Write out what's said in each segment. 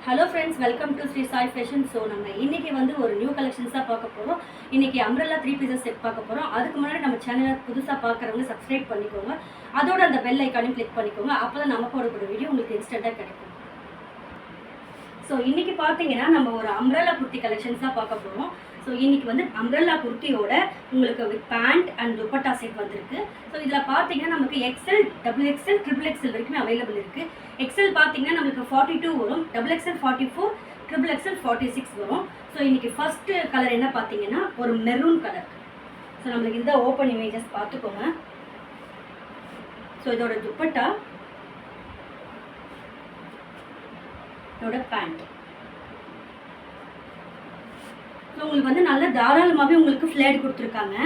Hello friends, welcome to Sri Sai Fashion. So நம்ம இன்றைக்கி வந்து ஒரு நியூ கலெக்ஷன்ஸாக பார்க்க போகிறோம். இன்றைக்கி அம்ப்ரெல்லா 3 பீசஸ் செட் பார்க்க போகிறோம். அதுக்கு முன்னாடி நம்ம சேனலை புதுசாக பார்க்குறவங்க சப்ஸ்கிரைப் பண்ணிக்கோங்க. அதோட அந்த பெல் ஐக்கானையும் கிளிக் பண்ணிக்கோங்க. அப்போ தான் நம்ம போடக்கூடிய வீடியோ உங்களுக்கு இன்ஸ்டண்ட்டாக கிடைக்கும். ஸோ இன்றைக்கி பார்த்தீங்கன்னா நம்ம ஒரு அம்ப்ரெல்லா குர்த்தி கலெக்ஷன்ஸாக பார்க்க போகிறோம். ஸோ இன்றைக்கி வந்து அம்ப்ரெல்லா குர்த்தியோட உங்களுக்கு with pant and dupatta set வந்திருக்கு. ஸோ இதில் பார்த்தீங்கன்னா நமக்கு XL, XXL, XXL வரைக்குமே அவைலபிள் இருக்குது. XL பார்த்தீங்கன்னா நமக்கு 42 வரும், XXL 44, XXL 46 வரும். ஸோ இன்றைக்கி ஃபஸ்ட்டு கலர் என்ன பார்த்தீங்கன்னா ஒரு மெரூன் கலர். ஸோ நம்மளுக்கு இந்த ஓப்பன் இமேஜஸ் பார்த்துக்கோங்க. ஸோ இதோட துப்பட்டா, இதோட பேண்ட். ஸோ உங்களுக்கு வந்து நல்ல தாராளமாகவே உங்களுக்கு ஃப்ளேட் கொடுத்துருக்காங்க.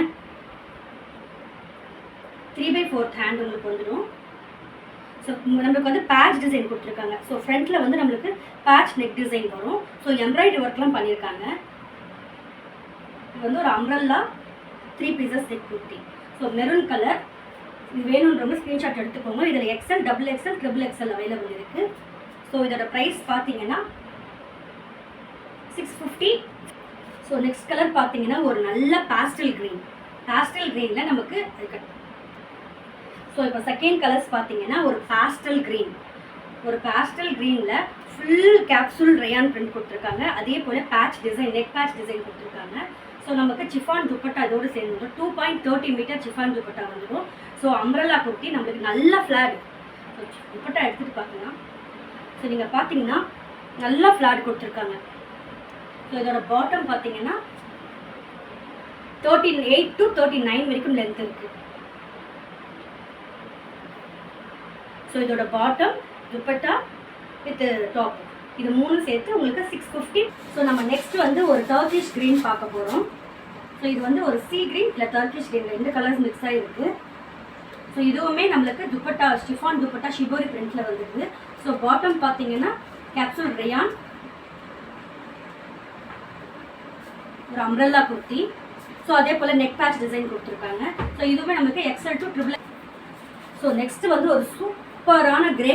3/4 ஹேண்ட் உங்களுக்கு வந்துடும். ஸோ நம்மளுக்கு வந்து பேட்ச் டிசைன் கொடுத்துருக்காங்க. ஸோ ஃப்ரண்ட்டில் வந்து நம்மளுக்கு பேட்ச் நெக் டிசைன் வரும். ஸோ எம்ப்ராய்டரி ஒர்க்லாம் பண்ணியிருக்காங்க. இது வந்து ஒரு umbrella 3 pieces set kurti. So maroon colour. இது வேணுன்றவங்க ஸ்க்ரீன்ஷாட் எடுத்துக்கோங்க. இதில் XL, XXL, XXL அவைலபிள் இருக்குது. ஸோ இதோட ப்ரைஸ் பார்த்தீங்கன்னா 650. ஸோ நெக்ஸ்ட் கலர் பார்த்தீங்கன்னா ஒரு நல்ல பாஸ்டல் க்ரீனில் நமக்கு இருக்கு. ஸோ இப்போ செகண்ட் கலர்ஸ் பார்த்தீங்கன்னா ஒரு பாஸ்டல் க்ரீனில் ஃபுல் கேப்சூல் ரயான் பிரிண்ட் கொடுத்துருக்காங்க. அதே போல் patch design, neck patch design கொடுத்துருக்காங்க. ஸோ நமக்கு சிஃபான் துப்பட்டா இதோடு சேர்ந்து வந்துடும். 2.30 மீட்டர் சிஃபான் துப்பட்டா வந்துடும். ஸோ அம்ப்ரெல்லா குர்த்தி நம்மளுக்கு நல்ல ஃப்ளாட். ஸோ துப்பட்டா எடுத்துகிட்டு பார்க்கலாம். ஸோ நீங்கள் பார்த்தீங்கன்னா நல்லா ஃப்ளாட் கொடுத்துருக்காங்க. ஸோ இதோட பாட்டம் பார்த்தீங்கன்னா 38 to 39 வரைக்கும் லென்த் இருக்குது. ஸோ இதோட பாட்டம், துப்பட்டா வித் டாப், இது மூணு சேர்த்து உங்களுக்கு 650. ஸோ நம்ம நெக்ஸ்ட் வந்து ஒரு டர்க்கிஷ் க்ரீன் பார்க்க போகிறோம். ஸோ இது வந்து ஒரு சீ க்ரீன் இல்லை டர்க்கிஷ் க்ரீன், ரெண்டு கலர்ஸ் மிக்ஸ் ஆகிருக்கு. ஸோ இதுவுமே நம்மளுக்கு துப்பட்டா ஷிஃபான் துப்பட்டா ஷிபோரி பிரிண்ட்டில் வந்துருக்கு. ஸோ பாட்டம் பார்த்தீங்கன்னா கேப்சூல் ரயான், ஒரு அம்ப்ரெல்லா குர்த்தி. ஸோ அதே போல் நெக் பேட்ச் டிசைன் கொடுத்துருக்காங்க. ஸோ இதுவுமே நமக்கு XL to XXL. So next வந்து ஒரு சூப்பரான கிரே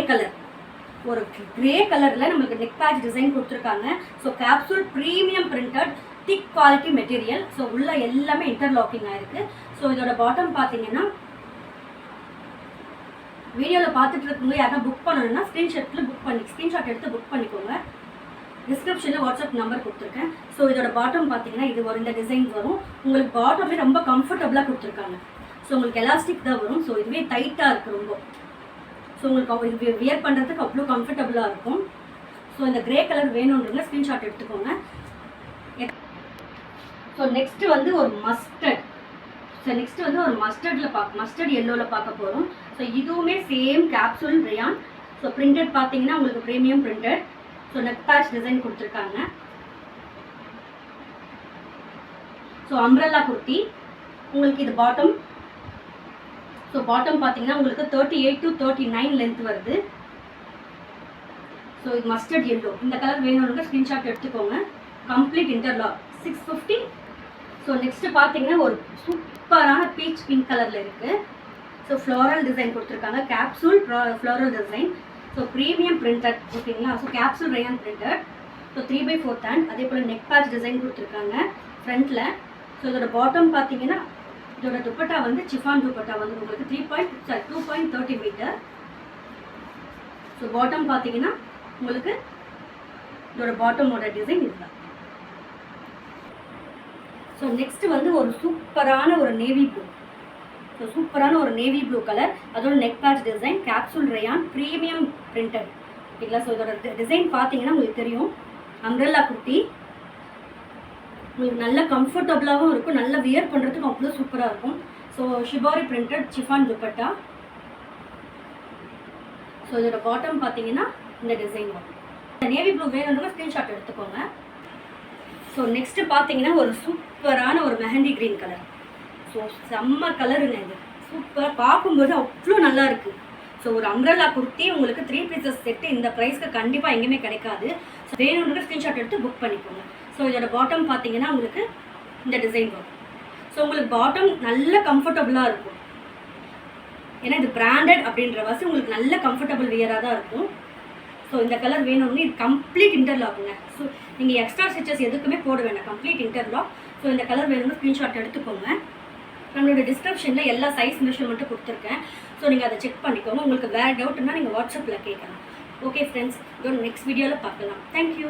கலரில் நம்மளுக்கு நெக் பேட்ச் டிசைன் கொடுத்துருக்காங்க. ஸோ கேப்சூல் ப்ரீமியம் பிரிண்டட் திக் குவாலிட்டி மெட்டீரியல். ஸோ உள்ள எல்லாமே இன்டர்லாக்கிங் ஆயிருக்கு. ஸோ இதோட பாட்டம் பார்த்தீங்கன்னா வீடியோவில் பார்த்துட்டு இருக்கும்போது யாரும் புக் பண்ணணும்னா ஸ்க்ரீன்ஷாட் எடுத்து புக் பண்ணிக்கோங்க. டிஸ்கிரிப்ஷனில் வாட்ஸ்அப் நம்பர் கொடுத்துருக்கேன். ஸோ இதோட பாட்டம் பார்த்தீங்கன்னா இது ஒரு இந்த டிசைன் வரும். உங்களுக்கு பாட்டமே ரொம்ப கம்ஃபர்டபுளாக கொடுத்துருக்காங்க. ஸோ உங்களுக்கு எலாஸ்டிக் தான் வரும். ஸோ இதுவே டைட்டாக இருக்குது ரொம்ப. ஸோ உங்களுக்கு இது வியர் பண்ணுறதுக்கு அவ்வளோ கம்ஃபர்டபுளாக இருக்கும். ஸோ இந்த கிரே கலர் வேணுன்றவங்க ஸ்க்ரீன்ஷாட் எடுத்துக்கோங்க. ஸோ நெக்ஸ்ட்டு வந்து ஒரு மஸ்டர்ட். ஸோ நெக்ஸ்ட் வந்து ஒரு மஸ்டர்ட் எல்லோவில் பார்க்க போகிறோம். ஸோ இதுவுமே same capsule rayon. So printed பார்த்தீங்கன்னா உங்களுக்கு premium printed. So neck patch design கொடுத்துருக்காங்க. ஸோ அம்ப்ரெல்லா குர்த்தி உங்களுக்கு இது பாட்டம். ஸோ பாட்டம் பார்த்தீங்கன்னா உங்களுக்கு 38 to 39 லென்த் வருது. ஸோ இது மஸ்டர்ட் எல்லோ. இந்த கலர் வேணும்னு ஸ்க்ரீன்ஷாட் எடுத்துக்கோங்க. Complete interlock 650. ஸோ நெக்ஸ்ட்டு பார்த்தீங்கன்னா ஒரு சூப்பரான பீச் பிங்க் கலரில் இருக்குது. ஸோ ஃப்ளோரல் டிசைன் கொடுத்துருக்காங்க. Capsule floral design. So premium printed, ஓகேங்களா. So capsule rayon printed. So 3/4 hand. அதே போல் நெக் பேட்ச் டிசைன் கொடுத்துருக்காங்க ஃப்ரண்ட்டில். ஸோ இதோட பாட்டம் பார்த்தீங்கன்னா இதோட துப்பட்டா வந்து சிஃபான் துப்பட்டா வந்து உங்களுக்கு 2.30 மீட்டர். ஸோ பாட்டம் பார்த்தீங்கன்னா உங்களுக்கு இதோட பாட்டமோட டிசைன் இதுதான். ஸோ நெக்ஸ்ட்டு வந்து ஒரு சூப்பரான ஒரு நேவி ப்ளூ கலர். அதோட neck patch design, capsule rayon, premium printed, ஓகேங்களா. ஸோ இதோட டிசைன் பார்த்தீங்கன்னா உங்களுக்கு தெரியும். அம்ப்ரெல்லா குர்த்தி உங்களுக்கு நல்ல கம்ஃபர்டபுளாகவும் இருக்கும். நல்லா வியர் பண்ணுறதுக்கு அவ்வளோ சூப்பராக இருக்கும். So shibori printed chiffon dupatta. So இதோட பாட்டம் பார்த்தீங்கன்னா இந்த டிசைன் வரும். இந்த நேவி ப்ளூ வேணுன்றவங்க ஸ்க்ரீன்ஷாட் எடுத்துக்கோங்க. ஸோ நெக்ஸ்ட்டு பார்த்தீங்கன்னா ஒரு சூப்பரான ஒரு மெஹந்தி க்ரீன் கலர். ஸோ செம்ம கலருங்க இது. சூப்பராக பார்க்கும்போது அவ்வளோ நல்லா இருக்குது. ஸோ ஒரு அம்ப்ரெல்லா குர்த்தி உங்களுக்கு 3 பீசஸ் செட்டு இந்த ப்ரைஸ்க்கு கண்டிப்பாக எங்கேயுமே கிடைக்காது. ஸோ வேணுன்ற ஸ்க்ரீன்ஷாட் எடுத்து புக் பண்ணிக்கோங்க. ஸோ இதோட பாட்டம் பார்த்தீங்கன்னா உங்களுக்கு இந்த டிசைன் வரும். ஸோ உங்களுக்கு பாட்டம் நல்ல கம்ஃபர்டபுளாக இருக்கும். ஏன்னா இது பிராண்டட் அப்படின்ற வாசி உங்களுக்கு நல்ல கம்ஃபர்டபுள் வியராக தான் இருக்கும். ஸோ இந்த கலர் வேணும்னு இது கம்ப்ளீட் இன்டர்லாக்குங்க. ஸோ நீங்கள் எக்ஸ்ட்ரா ஸ்டிச்சஸ் எதுக்குமே போட வேண்டாம், கம்ப்ளீட் இன்டர்லாக். ஸோ இந்த கலர் வேணும்னு ஸ்க்ரீன்ஷாட் எடுத்துக்கோங்க. நம்மளோட டிஸ்கிரிப்ஷனில் எல்லா சைஸ் மெஷர்மெண்ட்டும் கொடுத்துருக்கேன். ஸோ நீங்கள் அதை செக் பண்ணிக்கோங்க. உங்களுக்கு வேறு டவுட்னா நீங்கள் வாட்ஸ்அப்பில் கேட்கலாம். ஓகே ஃப்ரெண்ட்ஸ், இதோட நெக்ஸ்ட் வீடியோவில் பார்க்கலாம். தேங்க்யூ.